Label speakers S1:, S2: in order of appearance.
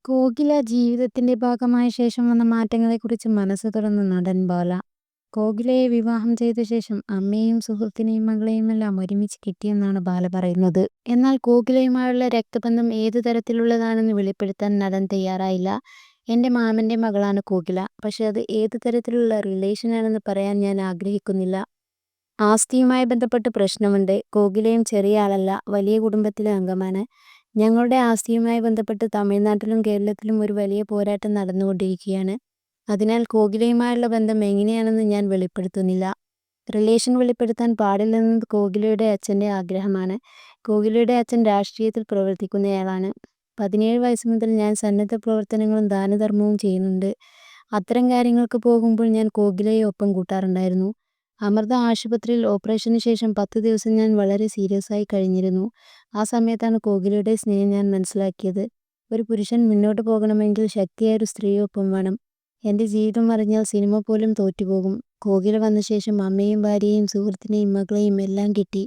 S1: കോകില ജീവിതത്തിന്റെ ഭാഗമായ ശേഷം വന്ന മാറ്റങ്ങളെക്കുറിച്ച് മനസ്സ് തുറന്ന നടൻ ബാല. കോകിലയെ വിവാഹം ചെയ്ത ശേഷം അമ്മയെയും സുഹൃത്തിനെയും മകളെയുമെല്ലാം ഒരുമിച്ച് കിട്ടിയെന്നാണ് ബാല പറയുന്നത്. എന്നാൽ കോകിലയുമായുള്ള രക്തബന്ധം ഏതു തരത്തിലുള്ളതാണെന്ന് വെളിപ്പെടുത്താൻ നടൻ തയ്യാറായില്ല. എൻ്റെ മാമൻ്റെ മകളാണ് കോകില. പക്ഷെ അത് ഏതു തരത്തിലുള്ള റിലേഷനാണെന്ന് പറയാൻ ഞാൻ ആഗ്രഹിക്കുന്നില്ല. ആസ്തിയുമായി ബന്ധപ്പെട്ട് പ്രശ്നമുണ്ട്. കോകിലയും ചെറിയ ആളല്ല, വലിയ കുടുംബത്തിലെ അംഗമാണ്. ഞങ്ങളുടെ ആസ്തിയുമായി ബന്ധപ്പെട്ട് തമിഴ്നാട്ടിലും കേരളത്തിലും ഒരു വലിയ പോരാട്ടം നടന്നുകൊണ്ടിരിക്കുകയാണ്. അതിനാൽ കോകിലയുമായുള്ള ബന്ധം എങ്ങനെയാണെന്ന് ഞാൻ വെളിപ്പെടുത്തുന്നില്ല. റിലേഷൻ വെളിപ്പെടുത്താൻ പാടില്ലെന്നത് കോകിലയുടെ അച്ഛൻ്റെ ആഗ്രഹമാണ്. കോകിലയുടെ അച്ഛൻ രാഷ്ട്രീയത്തിൽ പ്രവർത്തിക്കുന്നയാളാണ്. 17 വയസ്സ് മുതൽ ഞാൻ സന്നദ്ധ പ്രവർത്തനങ്ങളും ദാനധർമ്മവും ചെയ്യുന്നുണ്ട്. അത്തരം കാര്യങ്ങൾക്ക് പോകുമ്പോൾ ഞാൻ കോകിലയെ ഒപ്പം കൂട്ടാറുണ്ടായിരുന്നു. അമൃത ആശുപത്രിയിൽ ഓപ്പറേഷന് ശേഷം 10 ദിവസം ഞാൻ വളരെ സീരിയസ് ആയി കഴിഞ്ഞിരുന്നു. ആ സമയത്താണ് കോകിലയുടെ സ്നേഹം ഞാൻ മനസ്സിലാക്കിയത്. ഒരു പുരുഷൻ മുന്നോട്ട് പോകണമെങ്കിൽ ശക്തിയായ ഒരു സ്ത്രീയൊപ്പം വേണം. എൻ്റെ ജീവിതം അറിഞ്ഞാൽ സിനിമ പോലും തോറ്റുപോകും. കോകില വന്ന ശേഷം അമ്മയെയും ഭാര്യയെയും സുഹൃത്തിനെയും മകളെയും എല്ലാം കിട്ടി.